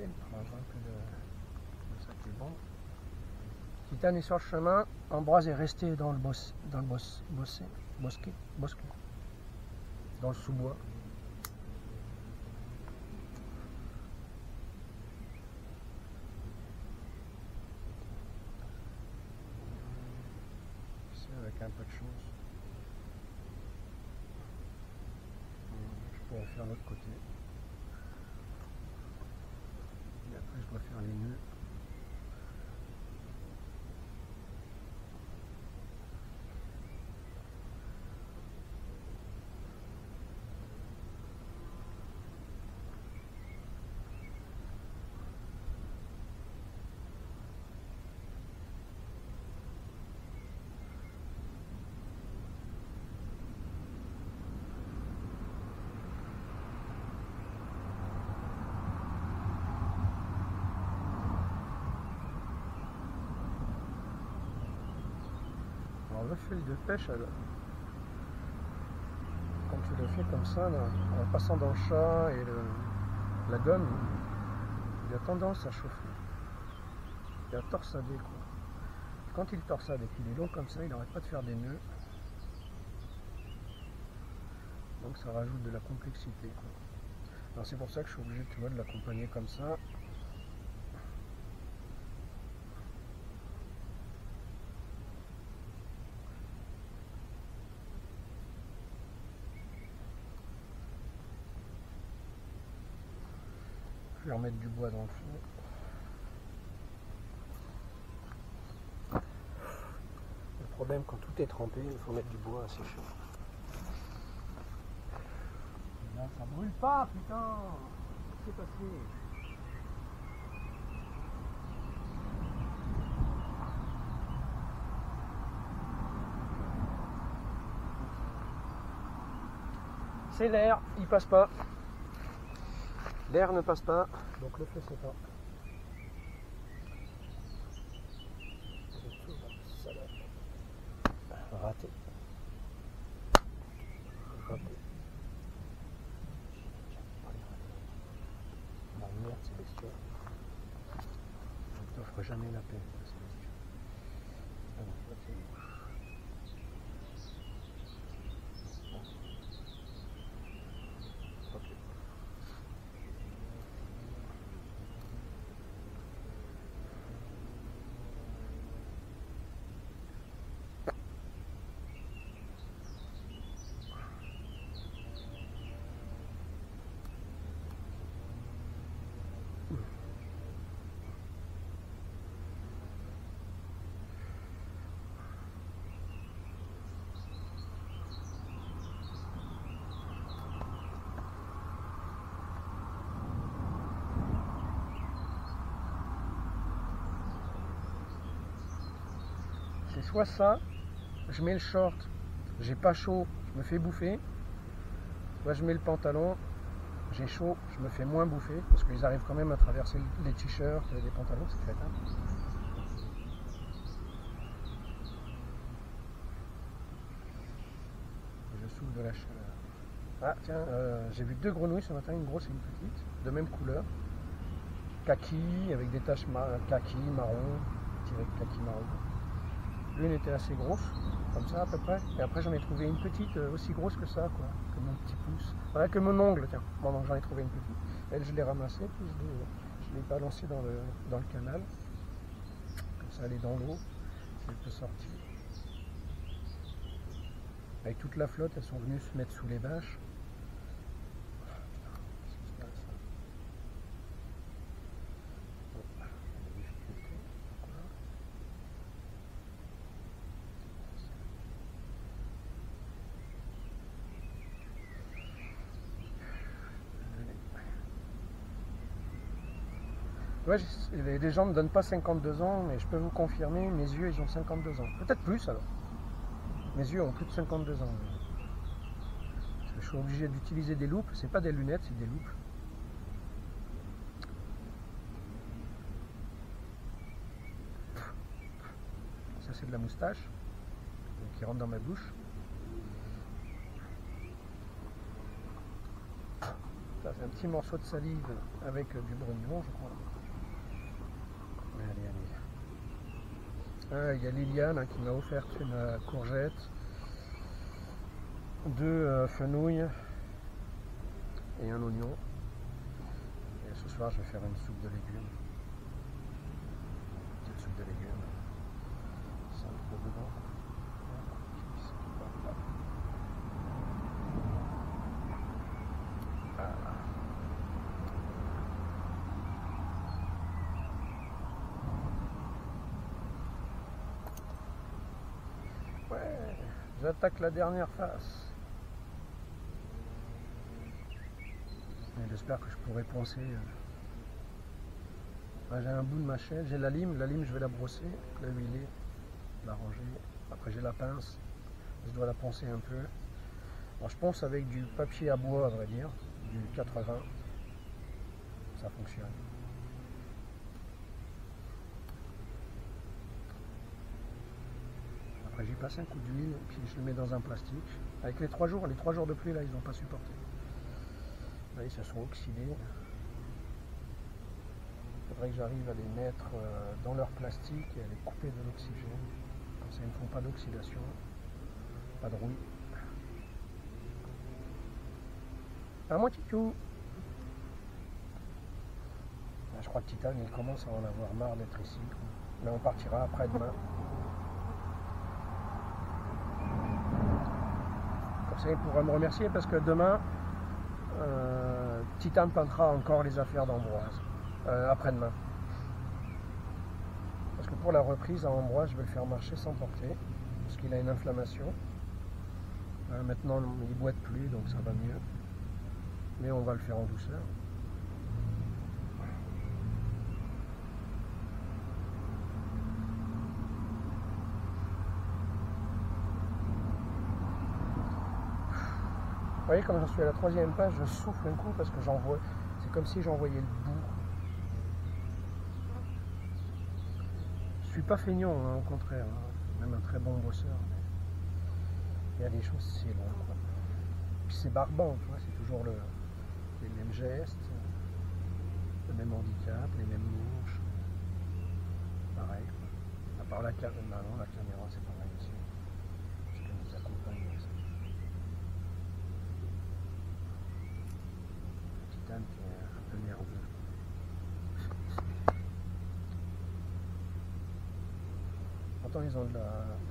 vais me prendre un peu de saké bon. Titane est sur le chemin, Ambroise est resté dans le bosquet, dans le sous-bois. Avec un peu de chance, je pourrais faire l'autre côté. Et après, je dois faire les nœuds. Alors le fil de pêche, quand tu le fais comme ça, là, en passant dans le chat et la gomme, il a tendance à chauffer. Il a torsadé quoi. Quand il torsade et qu'il est long comme ça, il n'arrête pas de faire des nœuds. Donc ça rajoute de la complexité quoi. Alors c'est pour ça que je suis obligé, tu vois, de l'accompagner comme ça. Je vais remettre du bois dans le feu. Le problème, quand tout est trempé, il faut mettre du bois assez chaud. Là, ça brûle pas, putain! Qu'est-ce qui s'est passé? C'est l'air, il passe pas. L'air ne passe pas, donc le feu s'éteint. Raté. Raté. La merde, c'est bestiole. Je ne t'offre jamais la paix, c'est bestiole. Ah non, ok. C'est soit ça, je mets le short, j'ai pas chaud, je me fais bouffer. Soit je mets le pantalon, j'ai chaud, je me fais moins bouffer, parce qu'ils arrivent quand même à traverser les t-shirts, les pantalons, c'est crétin. Je souffle de la chaleur. Ah tiens, j'ai vu deux grenouilles ce matin, une grosse et une petite, de même couleur. Kaki, avec des taches kaki, marron, tiré de kaki marron. L'une était assez grosse, comme ça à peu près, et après j'en ai trouvé une petite aussi grosse que ça, quoi, que mon petit pouce. Ouais, que mon ongle, tiens. Bon, donc j'en ai trouvé une petite. Elle, je l'ai ramassée, puis je l'ai balancée dans le canal. ça elle est dans l'eau, elle peut sortir. Avec toute la flotte, elles sont venues se mettre sous les bâches. Ouais, les gens ne me donnent pas 52 ans, mais je peux vous confirmer, mes yeux, ils ont 52 ans. Peut-être plus alors. Mes yeux ont plus de 52 ans. Parce que je suis obligé d'utiliser des loupes. C'est pas des lunettes, c'est des loupes. Ça, c'est de la moustache qui rentre dans ma bouche. Ça, c'est un petit morceau de salive avec du brugnon, je crois. Allez, allez. Ah, il y a Liliane hein, qui m'a offert une courgette, 2 fenouilles et un oignon. Et ce soir, je vais faire une soupe de légumes. Une petite soupe de légumes. Sans trop dedans. Voilà. Ouais, j'attaque la dernière face. J'espère que je pourrai poncer. J'ai un bout de machette, j'ai la lime je vais la brosser, la huiler, la ranger. Après j'ai la pince, je dois la poncer un peu. Alors je ponce avec du papier à bois à vrai dire, du 80, ça fonctionne. Après j'y passe un coup d'huile et puis je le mets dans un plastique. Avec les 3 jours de pluie là ils n'ont pas supporté. Là ils se sont oxydés. Il faudrait que j'arrive à les mettre dans leur plastique et à les couper de l'oxygène. Comme ça ils ne font pas d'oxydation, pas de rouille. À moitié tout. Je crois que Titane il commence à en avoir marre d'être ici. Mais on partira après-demain. Comme ça il pourra me remercier parce que demain Titane peindra encore les affaires d'Ambroise. Après-demain. Parce que pour la reprise à Ambroise, je vais le faire marcher sans porter, parce qu'il a une inflammation. Maintenant, il ne boite plus, donc ça va mieux. Mais on va le faire en douceur. Vous voyez, comme j'en suis à la 3e page, je souffle un coup parce que j'envoie. C'est comme si j'envoyais le bout. Je suis pas feignant, hein, au contraire, hein. Même un très bon bosseur. Mais il y a des choses, c'est long, quoi. Puis c'est barbant, tu vois, c'est toujours les mêmes gestes, le même handicap, les mêmes mouches. Pareil, quoi. À part la caméra, non, la caméra c'est pareil aussi. Parce qu'elle nous accompagne. Titane qui est un peu nerveux. Pourtant, ils ont de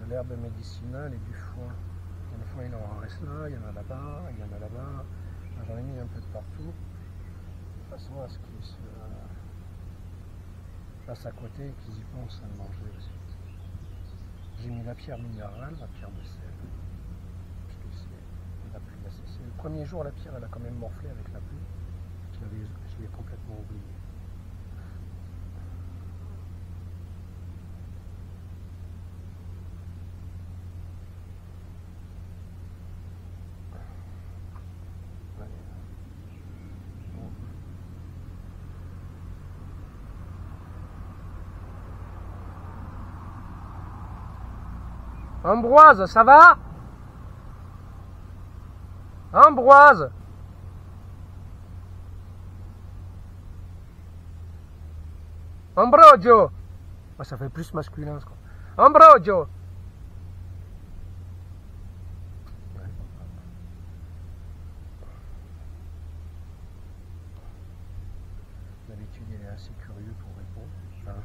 l'herbe médicinale et du foin. Et le foin, il en reste là, il y en a là-bas, il y en a là-bas. J'en ai mis un peu de partout, de façon à ce qu'ils se passent à côté et qu'ils y pensent à le manger aussi. J'ai mis la pierre minérale, la pierre de sel. Parce que c'est la pluie. C'est le premier jour, la pierre, elle a quand même morflé avec la pluie. Je l'ai complètement oublié. Ambroise, ça va? Ambroise! Ambrogio! Oh, ça fait plus masculin, quoi. Ambrogio! D'habitude, il est assez curieux pour répondre. Enfin,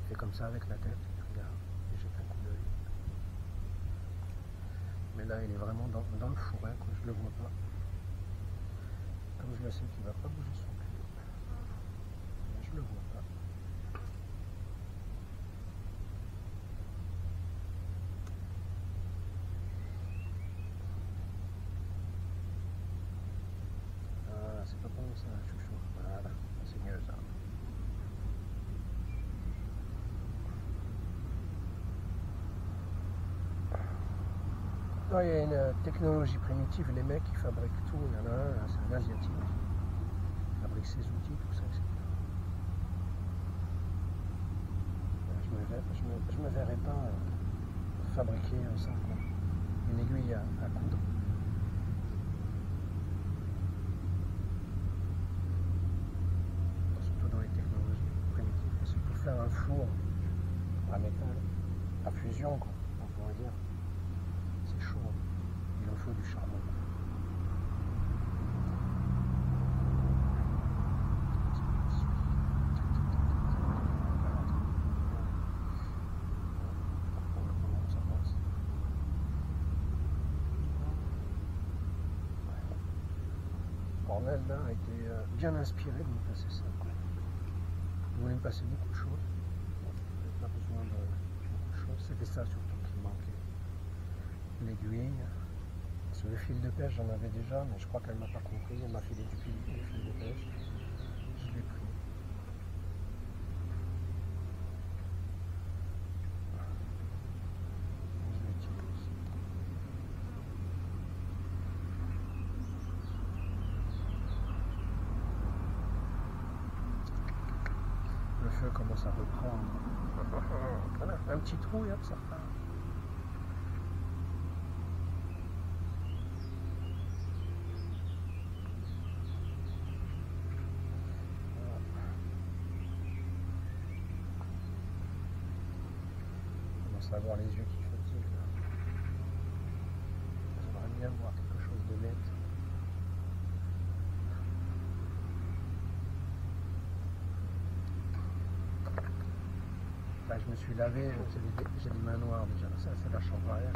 fait comme ça avec la tête, il regarde, il jette un coup d'œil. Mais là, il est vraiment dans le fourré, quoi, je le vois pas. Comme je le sais qu'il va pas bouger son cul. Je le vois pas. Ah, c'est pas bon ça, chouchou. Voilà, c'est mieux ça. Non, il y a une technologie primitive, les mecs qui fabriquent tout. Il y en a un, c'est un asiatique. Il fabrique ses outils, tout ça, etc. Je me verrais pas fabriquer ça, quoi. Une aiguille à coudre. Surtout dans les technologies primitives. Parce que pour faire un four à métal, à fusion, quoi, on pourrait dire, c'est chaud. Il en faut du charbon. Cornell là a été bien inspiré de me passer ça. Il voulait me passer beaucoup de choses. J'avais pas besoin de beaucoup de choses. C'était ça surtout qui me manquait. L'aiguille. Sur le fil de pêche, j'en avais déjà, mais je crois qu'elle m'a pas compris. Elle m'a filé du fil de pêche. Je l'ai pris. Je l'utilise. Le feu commence à reprendre. Voilà, un petit trou et hop, ça repart. Avoir les yeux qui fatiguent. J'aimerais bien voir quelque chose de net. Là, je me suis lavé, j'ai les mains noires déjà. Ça, c'est la chambre à air.